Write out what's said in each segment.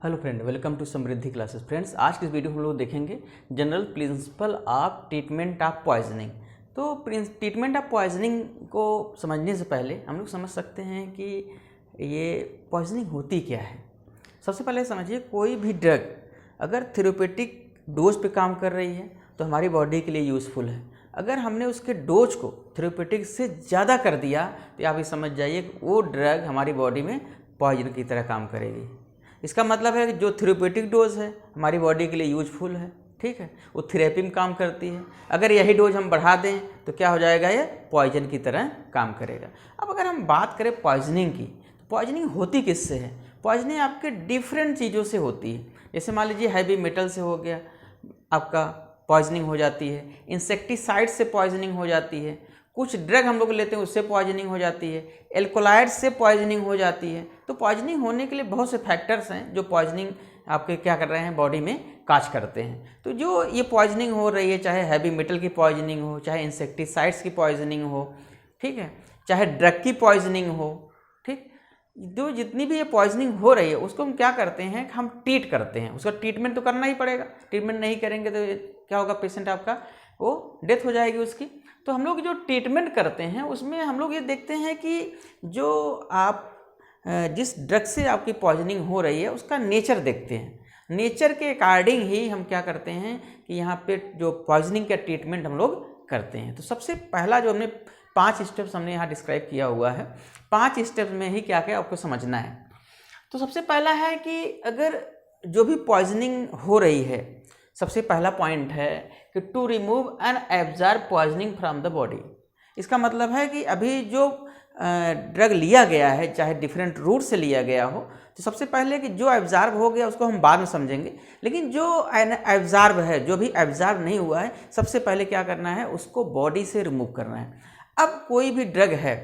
Hello friend, welcome to Samriddhi classes. Friends, आज की इस वीडियो में हम लोग देखेंगे general principle of treatment of poisoning. तो ट्रीटमेंट ऑफ पॉइजनिंग को समझने से पहले हम लोग समझ सकते हैं कि ये पॉइजनिंग होती क्या है। सबसे पहले समझिए, कोई भी ड्रग अगर थेरेपेटिक डोज पे काम कर रही है तो हमारी बॉडी के लिए यूज़फुल है। अगर हमने उसके डोज को थेरेपेटिक से ज़्यादा कर दिया तो आप ये समझ जाइए कि वो ड्रग हमारी बॉडी में पॉइजन की तरह काम करेगी। इसका मतलब है कि जो थेरेपेटिक डोज है हमारी बॉडी के लिए यूजफुल है, ठीक है, वो थेरेपी में काम करती है। अगर यही डोज हम बढ़ा दें तो क्या हो जाएगा, ये पॉइजन की तरह काम करेगा। अब अगर हम बात करें पॉइजनिंग की, तो पॉइजनिंग होती किससे है? पॉइजनिंग आपके डिफरेंट चीज़ों से होती है। जैसे मान लीजिए हैवी मेटल से हो गया, आपका पॉइजनिंग हो जाती है। इंसेक्टिसाइड से पॉइजनिंग हो जाती है। कुछ ड्रग हम लोग लेते हैं उससे पॉइजनिंग हो जाती है। एल्कोलाइड से पॉइजनिंग हो जाती है। तो पॉइजनिंग होने के लिए बहुत से फैक्टर्स हैं जो पॉइजनिंग आपके क्या कर रहे हैं, बॉडी में काज करते हैं। तो जो ये पॉइजनिंग हो रही है, चाहे हैवी मेटल की पॉइजनिंग हो, चाहे इंसेक्टिसाइड्स की पॉइजनिंग हो, ठीक है, चाहे ड्रग की पॉइजनिंग हो, ठीक, जो जितनी भी ये पॉइजनिंग हो रही है उसको हम क्या करते हैं, हम ट्रीट करते हैं। उसका ट्रीटमेंट तो करना ही पड़ेगा। ट्रीटमेंट नहीं करेंगे तो क्या होगा, पेशेंट आपका वो डेथ हो जाएगी उसकी। तो हम लोग जो ट्रीटमेंट करते हैं उसमें हम लोग ये देखते हैं कि जो आप जिस ड्रग से आपकी पॉइजनिंग हो रही है उसका नेचर देखते हैं। नेचर के अकॉर्डिंग ही हम क्या करते हैं कि यहाँ पे जो पॉइजनिंग का ट्रीटमेंट हम लोग करते हैं। तो सबसे पहला जो हमने 5 स्टेप्स हमने यहाँ डिस्क्राइब किया हुआ है, 5 स्टेप्स में ही क्या क्या आपको समझना है। तो सबसे पहला है कि अगर जो भी पॉइजनिंग हो रही है, सबसे पहला पॉइंट है कि to remove and absorb poisoning from the body. इसका मतलब है कि अभी जो ड्रग लिया गया है, चाहे डिफरेंट रूट से लिया गया हो, तो सबसे पहले कि जो एब्जॉर्ब हो गया उसको हम बाद में समझेंगे, लेकिन जो एब्जॉर्ब है, जो भी एब्जॉर्ब नहीं हुआ है, सबसे पहले क्या करना है, उसको बॉडी से रिमूव करना है। अब कोई भी ड्रग है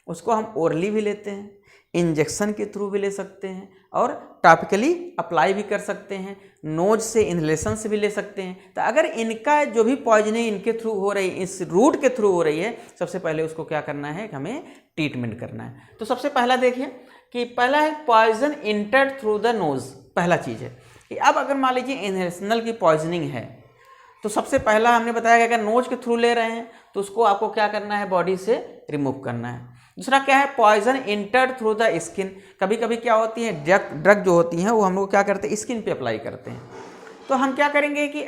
उसको हम ओरली भी लेते हैं, इंजेक्शन के थ्रू भी ले सकते हैं, और टॉपिकली अप्लाई भी कर सकते हैं, नोज से इन्हेलेशन से भी ले सकते हैं। तो अगर इनका जो भी पॉइजनिंग इनके थ्रू हो रही है, इस रूट के थ्रू हो रही है, सबसे पहले उसको क्या करना है, हमें ट्रीटमेंट करना है। तो सबसे पहला देखिए कि पहला है poison entered through the nose. पहला चीज़ है कि अब अगर मान लीजिए इन्हेलेशनल की पॉइजनिंग है तो सबसे पहला हमने बताया कि अगर नोज के थ्रू ले रहे हैं तो उसको आपको क्या करना है, बॉडी से रिमूव करना है। दूसरा क्या है, poison entered through the skin. कभी कभी क्या होती है, ड्रग जो होती हैं वो हम लोग क्या करते हैं, स्किन पे अप्लाई करते हैं। तो हम क्या करेंगे कि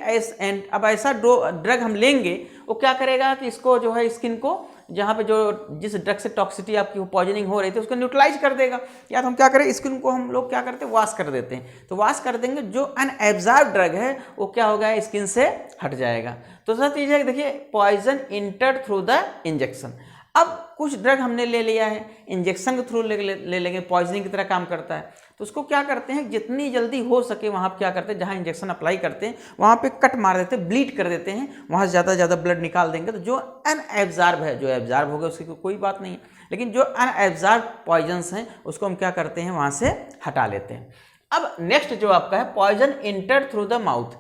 अब ऐसा ड्रग हम लेंगे, वो क्या करेगा कि इसको जो है स्किन को, जहाँ पे जो जिस ड्रग से टॉक्सिटी आपकी पॉइजनिंग हो रही थी उसको न्यूट्रलाइज कर देगा। या तो हम क्या करें, स्किन को हम लोग क्या करते हैं, वॉश कर देते हैं। तो वॉश कर देंगे, जो अनएब्जॉर्ब ड्रग है वो क्या होगा, स्किन से हट जाएगा। तो दूसरा चीज़ है, देखिए poison entered through the injection. अब कुछ ड्रग हमने ले लिया है, इंजेक्शन के थ्रू ले लेंगे, पॉइजनिंग की तरह काम करता है। तो उसको क्या करते हैं, जितनी जल्दी हो सके वहाँ पर क्या करते हैं, जहाँ इंजेक्शन अप्लाई करते हैं वहाँ पे कट मार देते हैं, ब्लीड कर देते हैं, वहाँ से ज़्यादा ब्लड निकाल देंगे। तो जो अनएब्जॉर्ब है, जो एब्जॉर्ब होगा उसकी कोई बात नहीं है, लेकिन जो अनएब्जॉर्ब पॉइजन्स हैं उसको हम क्या करते हैं, वहाँ से हटा लेते हैं। अब नेक्स्ट जो आपका है, poison entered through the mouth.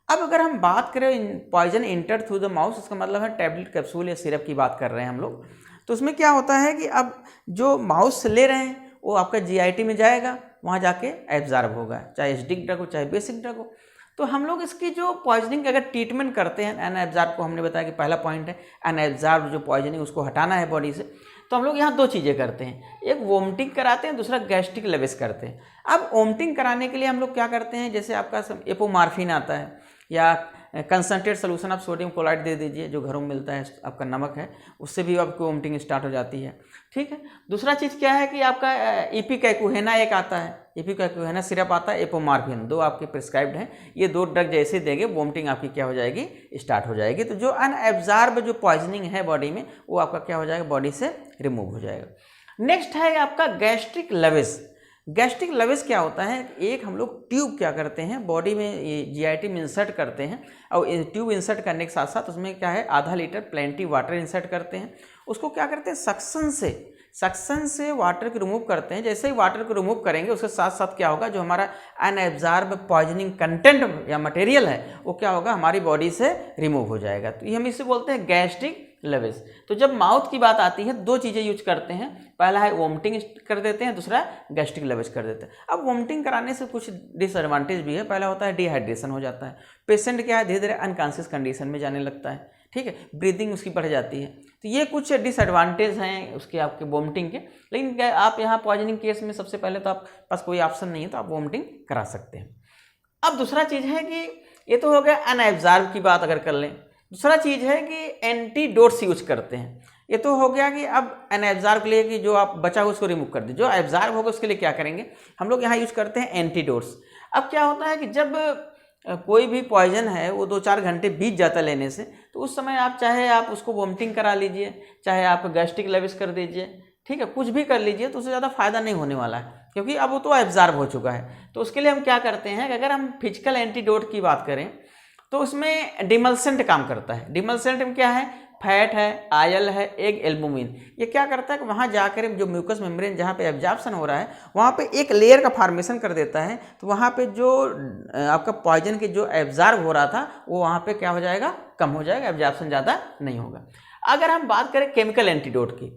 अब अगर हम बात करें poison entered through the mouth, इसका मतलब है टैबलेट, कैप्सूल या सिरप की बात कर रहे हैं हम लोग। तो उसमें क्या होता है कि अब जो माउथ से ले रहे हैं वो आपका जीआईटी में जाएगा, वहाँ जाके एब्जॉर्ब होगा, चाहे एसिडिक ड्रग हो चाहे बेसिक ड्रग हो। तो हम लोग इसकी जो पॉइजनिंग अगर ट्रीटमेंट करते हैं, अनएब्जॉर्ब को हमने बताया कि पहला पॉइंट है अनएब्जॉर्ब जो पॉइजनिंग उसको हटाना है बॉडी से। तो हम लोग यहाँ 2 चीज़ें करते हैं, एक वोमिटिंग कराते हैं, दूसरा गैस्ट्रिक लेवेस करते हैं। अब वोमिटिंग कराने के लिए हम लोग क्या करते हैं, जैसे आपका एपोमार्फिन आता है या concentrate solution of sodium chloride दे दीजिए, जो घरों में मिलता है, आपका नमक है, उससे भी आपको वोमिटिंग स्टार्ट हो जाती है, ठीक है। दूसरा चीज़ क्या है कि आपका इपिकैकुहेना एक आता है, इपिकैकुहेना सिरप आता है, एपोमार्फिन, 2 आपके प्रिस्क्राइब्ड हैं। ये 2 ड्रग जैसे देंगे वोमिटिंग आपकी क्या हो जाएगी, स्टार्ट हो जाएगी। तो जो अनएब्जॉर्ब जो पॉइजनिंग है बॉडी में वो आपका क्या हो जाएगा, बॉडी से रिमूव हो जाएगा। नेक्स्ट है आपका गैस्ट्रिक लेवेस। गैस्ट्रिक लेवेस क्या होता है, एक हम लोग ट्यूब क्या करते हैं, बॉडी में जीआईटी में इंसर्ट करते हैं, और ट्यूब इंसर्ट करने के साथ साथ उसमें क्या है, आधा लीटर प्लेंटी वाटर इंसर्ट करते हैं। उसको क्या करते हैं, सक्शन से वाटर को रिमूव करते हैं। जैसे ही वाटर को रिमूव करेंगे उसके साथ साथ क्या होगा, जो हमारा अनएब्जॉर्ब पॉइजनिंग कंटेंट या मटेरियल है वो क्या होगा, हमारी बॉडी से रिमूव हो जाएगा। तो ये हम इसे बोलते हैं गैस्ट्रिक लेवल्स। तो जब माउथ की बात आती है दो चीज़ें यूज करते हैं, पहला है वोमिटिंग कर देते हैं, दूसरा गैस्ट्रिक लेवल्स कर देते हैं। अब वोमिटिंग कराने से कुछ डिसएडवांटेज भी है। पहला होता है डिहाइड्रेशन हो जाता है, पेशेंट क्या है धीरे धीरे अनकॉन्शियस कंडीशन में जाने लगता है, ठीक है, ब्रीदिंग उसकी बढ़ जाती है। तो ये कुछ डिसएडवांटेज हैं उसके आपके वोमिटिंग के। लेकिन आप यहाँ पॉइजनिंग केस में सबसे पहले तो आप पास कोई ऑप्शन नहीं है तो आप वोमिटिंग करा सकते हैं। अब दूसरा चीज़ है कि ये तो हो गया अनएब्जॉर्ब की बात अगर कर लें, दूसरा चीज़ है कि एंटीडोट्स यूज करते हैं। ये तो हो गया कि अब अनएब्जॉर्ब के लिए कि जो आप बचा हो उसको रिमूव कर दे, जो एब्जॉर्ब होगा उसके लिए क्या करेंगे हम लोग यहाँ यूज करते हैं एंटीडोट्स। अब क्या होता है कि जब कोई भी पॉइजन है वो 2-4 घंटे बीत जाता लेने से, तो उस समय आप चाहे आप उसको वोमिटिंग करा लीजिए, चाहे आप गैस्ट्रिक लेवल्स कर दीजिए, ठीक है, कुछ भी कर लीजिए, तो उससे ज़्यादा फायदा नहीं होने वाला है, क्योंकि अब वो तो एब्जॉर्ब हो चुका है। तो उसके लिए हम क्या करते हैं कि अगर हम फिजिकल एंटीडोट की बात करें तो उसमें डिमल्सेंट काम करता है। डिमल्सेंट में क्या है, फैट है, आयल है, एक एल्बुमिन। ये क्या करता है कि वहाँ जाकर जो म्यूकस मेम्ब्रेन जहाँ पे एब्जॉर्प्शन हो रहा है वहाँ पे एक लेयर का फॉर्मेशन कर देता है। तो वहाँ पे जो आपका पॉइजन के जो एब्जॉर्ब हो रहा था वो वहाँ पे क्या हो जाएगा, कम हो जाएगा, एब्जॉर्प्शन ज़्यादा नहीं होगा। अगर हम बात करें केमिकल एंटीडोट की,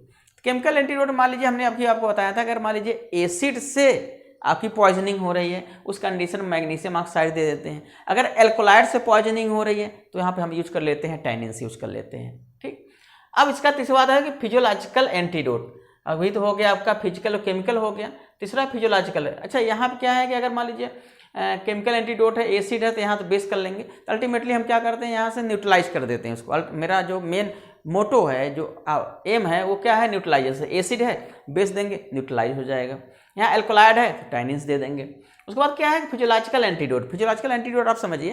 केमिकल एंटीडोट मान लीजिए हमने अभी आपको बताया था, अगर मान लीजिए एसिड से आपकी पॉइजनिंग हो रही है उस कंडीशन में मैग्नीशियम ऑक्साइड दे देते हैं। अगर एल्कोलाइड से पॉइजनिंग हो रही है तो यहाँ पे हम यूज कर लेते हैं टैनिन से यूज कर लेते हैं, ठीक। अब इसका तीसरा है कि फिजियोलॉजिकल एंटीडोट। अभी तो हो गया आपका फिजिकल और केमिकल हो गया, तीसरा फिजियोलॉजिकल है। अच्छा, यहाँ पे क्या है कि अगर मान लीजिए केमिकल एंटीडोट है, एसिड है, तो यहाँ तो बेस कर लेंगे, तो अल्टीमेटली हम क्या करते हैं यहाँ से न्यूट्रलाइज कर देते हैं उसको। मेरा जो मेन मोटो है, जो एम है वो क्या है, न्यूट्रलाइजर से। एसिड है बेस देंगे, न्यूट्रलाइज हो जाएगा। यहाँ एल्कोलाइड है तो टाइनिन्स दे देंगे। उसके बाद क्या है, फिजियोलॉजिकल एंटीडोट। फिजियोलॉजिकल एंटीडोट आप समझिए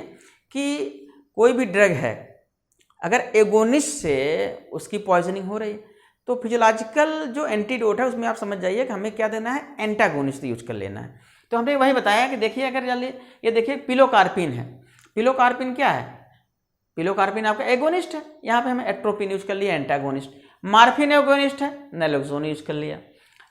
कि कोई भी ड्रग है अगर एगोनिस्ट से उसकी पॉइजनिंग हो रही है तो फिजियोलॉजिकल जो एंटीडोट है उसमें आप समझ जाइए कि हमें क्या देना है, एंटागोनिस्ट यूज कर लेना है। तो हमने वही बताया कि देखिए अगर ये देखिए पिलोकार्पिन है। पिलोकार्पिन क्या है, पिलोकार्पिन आपका एगोनिस्ट है, यहाँ पे हमें एट्रोपिन यूज कर लिया, एंटागोनिस्ट। मार्फिन एगोनिस्ट है, नैलोक्सोन यूज कर लिया।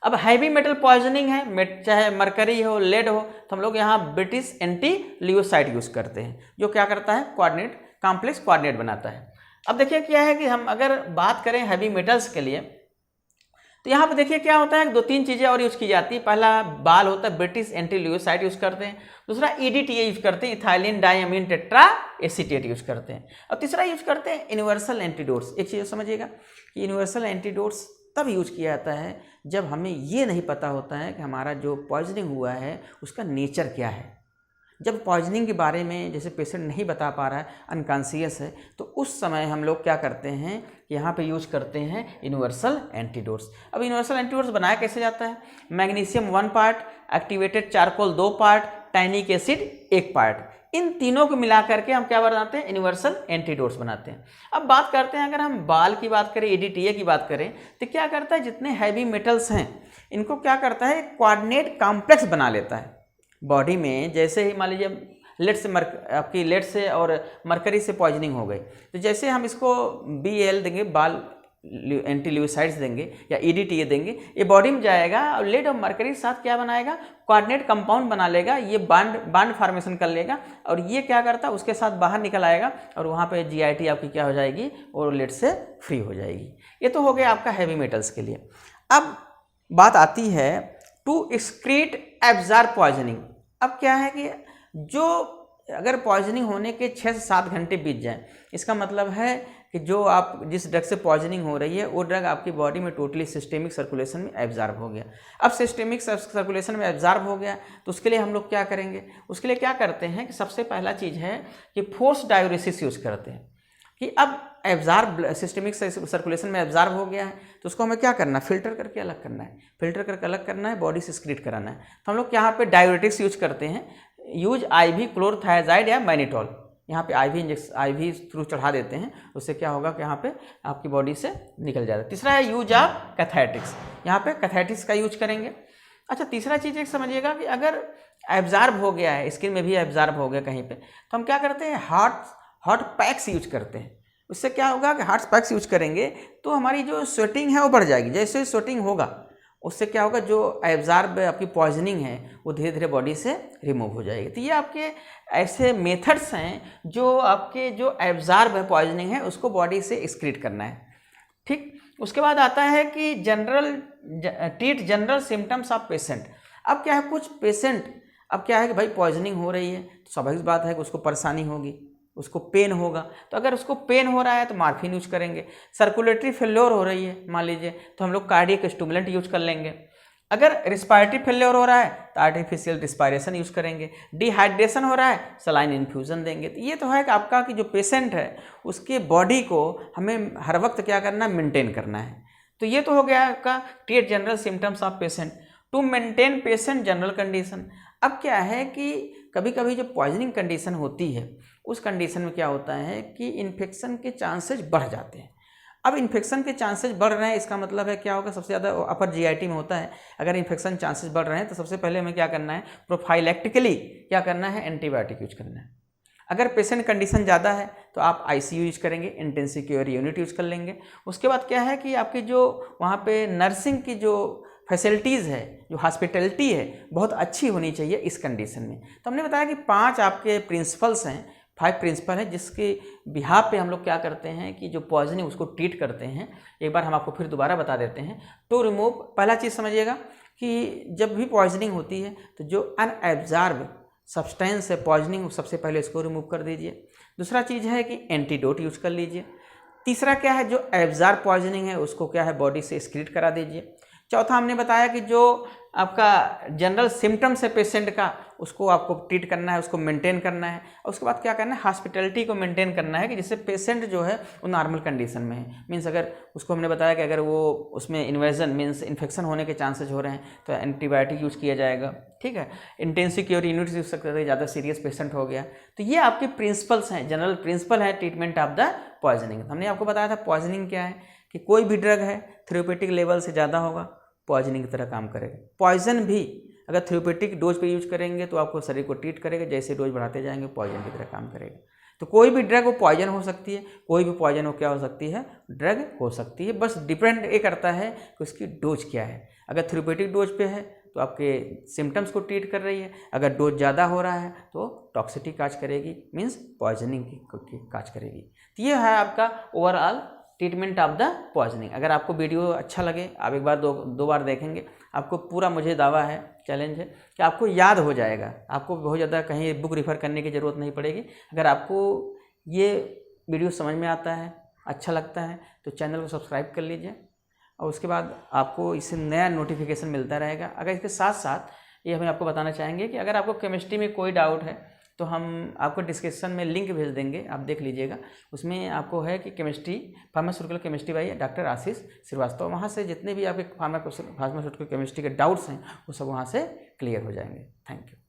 अब हैवी मेटल पॉइजनिंग है, चाहे मरकरी हो, लेड हो, तो हम लोग यहाँ ब्रिटिश एंटी लियोसाइड यूज करते हैं, जो क्या करता है, कोऑर्डिनेट कॉम्प्लेक्स कोऑर्डिनेट बनाता है। अब देखिए क्या है कि हम अगर बात करें हैवी मेटल्स के लिए तो यहाँ पे देखिए क्या होता है, 2-3 चीज़ें और यूज की जाती है। पहला बाल होता है ब्रिटिश एंटी लियोसाइड यूज करते हैं, दूसरा EDTA यूज करते हैं, ethylene diamine tetra acetate use करते हैं, और तीसरा यूज करते हैं यूनिवर्सल एंटीडोट्स। एक चीज़ समझिएगा कि यूनिवर्सल एंटीडोट्स तब यूज किया जाता है जब हमें ये नहीं पता होता है कि हमारा जो पॉइजनिंग हुआ है उसका नेचर क्या है। जब पॉइजनिंग के बारे में जैसे पेशेंट नहीं बता पा रहा है, अनकॉन्शियस है, तो उस समय हम लोग क्या करते हैं कि यहाँ पे यूज करते हैं यूनिवर्सल एंटीडोट्स। अब यूनिवर्सल एंटीडोट्स बनाया कैसे जाता है, magnesium 1 part, activated charcoal 2 part, tannic acid 1 part, इन तीनों को मिला करके हम क्या बनाते हैं, यूनिवर्सल एंटीडोट्स बनाते हैं। अब बात करते हैं, अगर हम बाल की बात करें, EDTA की बात करें, तो क्या करता है, जितने हैवी मेटल्स हैं इनको क्या करता है, कोऑर्डिनेट कॉम्प्लेक्स बना लेता है बॉडी में। जैसे ही मान लीजिए आपकी लेड से और मरकरी से पॉइजनिंग हो गई, तो जैसे हम इसको BAL देंगे, बाल एंटी लियोसाइड्स देंगे या EDTA देंगे, ये बॉडी में जाएगा और लेड और मरकरी के साथ क्या बनाएगा, कोऑर्डिनेट कंपाउंड बना लेगा, ये बांड फॉर्मेशन कर लेगा, और ये क्या करता है उसके साथ बाहर निकल आएगा और वहाँ पे GIT आपकी क्या हो जाएगी, और लेड से फ्री हो जाएगी। ये तो हो गया आपका हैवी मेटल्स के लिए। अब बात आती है टू एक्सक्रीट एब्जॉर्ब पॉइजनिंग। अब क्या है कि जो अगर पॉइजनिंग होने के 6 से 7 घंटे बीत जाए, इसका मतलब है कि जो आप जिस ड्रग से पॉइजनिंग हो रही है वो ड्रग आपकी बॉडी में टोटली सिस्टेमिक सर्कुलेशन में एब्जॉर्ब हो गया। अब सिस्टेमिक सर्कुलेशन में एब्जॉर्ब हो गया तो उसके लिए हम लोग क्या करेंगे, उसके लिए क्या करते हैं कि सबसे पहला चीज़ है कि फोर्स डायूरेसिस यूज करते हैं। कि अब एब्जॉर्ब सिस्टेमिक सर्कुलेशन में एब्जॉर्ब हो गया है तो उसको हमें क्या करना है, फिल्टर करके अलग करना है, फिल्टर करके अलग करना है, बॉडी से एक्सक्रीट कराना है। तो हम लोग यहाँ पे डायूरेटिक्स यूज करते हैं, यूज IV क्लोरथायाजाइड या मैनिटॉल। यहाँ पे IV थ्रू चढ़ा देते हैं, उससे क्या होगा कि यहाँ पे आपकी बॉडी से निकल जाता है। तीसरा है यूज ऑफ कैथेटिक्स, यहाँ पे कैथेटिक्स का यूज करेंगे। अच्छा, तीसरा चीज़ एक समझिएगा कि अगर एब्जॉर्ब हो गया है, स्किन में भी एब्जॉर्ब हो गया कहीं पे, तो हम क्या करते हैं, हॉट पैक्स यूज करते हैं। उससे क्या होगा कि हॉट पैक्स यूज करेंगे तो हमारी जो स्वेटिंग है वो बढ़ जाएगी। जैसे स्वेटिंग होगा उससे क्या होगा, जो एब्जॉर्ब आपकी पॉइजनिंग है वो धीरे धीरे बॉडी से रिमूव हो जाएगी। तो ये आपके ऐसे मेथड्स हैं जो आपके जो एब्जॉर्ब है पॉइजनिंग है उसको बॉडी से एक्सक्रीट करना है। ठीक, उसके बाद आता है कि treat general symptoms of patient. अब क्या है, कुछ पेशेंट, अब क्या है कि भाई पॉइजनिंग हो रही है तो स्वाभाविक बात है कि उसको परेशानी होगी, उसको पेन होगा, तो अगर उसको पेन हो रहा है तो मार्फिन यूज करेंगे। सर्कुलेटरी फेल्योर हो रही है मान लीजिए तो हम लोग कार्डियक स्टिमुलेंट यूज कर लेंगे। अगर रिस्पायरेटरी फेल्योर हो रहा है तो आर्टिफिशियल रिस्पायरेशन यूज करेंगे। डिहाइड्रेशन हो रहा है सलाइन इन्फ्यूजन देंगे। तो ये तो है कि आपका कि जो पेशेंट है उसके बॉडी को हमें हर वक्त क्या करना है, मेंटेन करना है। तो ये तो हो गया आपका treat general symptoms of patient to maintain patient general condition. अब क्या है कि कभी कभी जो पॉइजनिंग कंडीशन होती है उस कंडीशन में क्या होता है कि इन्फेक्शन के चांसेस बढ़ जाते हैं। अब इन्फेक्शन के चांसेस बढ़ रहे हैं इसका मतलब है क्या होगा, सबसे ज़्यादा अपर जीआईटी में होता है। अगर इन्फेक्शन चांसेस बढ़ रहे हैं तो सबसे पहले हमें क्या करना है, प्रोफाइलेक्टिकली क्या करना है, एंटीबायोटिक यूज करना है। अगर पेशेंट कंडीशन ज़्यादा है तो आप आईसीयू यूज करेंगे, इंटेंसिव केयर यूनिट यूज कर लेंगे। उसके बाद क्या है कि आपकी जो वहाँ पे नर्सिंग की जो फैसिलिटीज़ है, जो हॉस्पिटलिटी है, बहुत अच्छी होनी चाहिए इस कंडीशन में। तो हमने बताया कि 5 आपके प्रिंसिपल्स हैं, 5 प्रिंसिपल है जिसके बिहाफ पे हम लोग क्या करते हैं कि जो पॉइजनिंग उसको ट्रीट करते हैं। एक बार हम आपको फिर दोबारा बता देते हैं। टू रिमूव, पहला चीज़ समझिएगा कि जब भी पॉइजनिंग होती है तो जो अनएब्जॉर्ब सब्सटेंस है पॉइजनिंग, सबसे पहले इसको रिमूव कर दीजिए। दूसरा चीज़ है कि एंटीडोट यूज कर लीजिए। तीसरा क्या है, जो एब्जॉर्ब पॉइजनिंग है उसको क्या है, बॉडी से एक्सक्रीट करा दीजिए। चौथा हमने बताया कि जो आपका जनरल सिम्टम्स है पेशेंट का उसको आपको ट्रीट करना है, उसको मेंटेन करना है। और उसके बाद क्या करना है, हॉस्पिटलिटी को मेंटेन करना है कि जिससे पेशेंट जो है वो नॉर्मल कंडीशन में है। मीन्स अगर उसको हमने बताया कि अगर वो उसमें इन्वेजन मीन्स इन्फेक्शन होने के चांसेस हो रहे हैं तो एंटीबायोटिक यूज़ किया जाएगा। ठीक है, इंटेंसिव केयर यूनिट यूज सकते हैं, ज़्यादा सीरियस पेशेंट हो गया। तो ये आपके प्रिंसिपल्स हैं, जनरल प्रिंसिपल है ट्रीटमेंट ऑफ द पॉइजनिंग। हमने आपको बताया था पॉइजनिंग क्या है कि कोई भी ड्रग है थेरेप्यूटिक लेवल से ज़्यादा होगा पॉइजनिंग की तरह काम करेगा। पॉइजन भी अगर थेरेप्यूटिक डोज पे यूज करेंगे तो आपको शरीर को ट्रीट करेगा, जैसे डोज बढ़ाते जाएंगे पॉइजन की तरह काम करेगा। तो कोई भी ड्रग वो पॉइजन हो सकती है, कोई भी पॉइजन हो क्या हो सकती है, ड्रग हो सकती है। बस डिपेंड ये करता है कि उसकी डोज क्या है। अगर थेरेप्यूटिक डोज पे है तो आपके सिम्टम्स को ट्रीट कर रही है, अगर डोज ज़्यादा हो रहा है तो टॉक्सिटी काज करेगी, मीन्स पॉइजनिंग की काज करेगी। तो ये है आपका overall treatment of the poisoning. अगर आपको वीडियो अच्छा लगे आप एक बार दो बार देखेंगे, आपको पूरा, मुझे दावा है, चैलेंज है कि आपको याद हो जाएगा। आपको बहुत ज़्यादा कहीं बुक रिफ़र करने की ज़रूरत नहीं पड़ेगी। अगर आपको ये वीडियो समझ में आता है, अच्छा लगता है तो चैनल को सब्सक्राइब कर लीजिए और उसके बाद आपको इससे नया नोटिफिकेशन मिलता रहेगा। अगर इसके साथ साथ ये हम आपको बताना चाहेंगे कि अगर आपको केमिस्ट्री में कोई डाउट है तो हम आपको डिस्क्रिप्शन में लिंक भेज देंगे, आप देख लीजिएगा। उसमें आपको है कि chemistry, pharmaceutical chemistry by doctor Ashish Srivastava, वहाँ से जितने भी आपके फार्मास्यूटिकल केमिस्ट्री के डाउट्स हैं वो सब वहाँ से क्लियर हो जाएंगे। Thank you.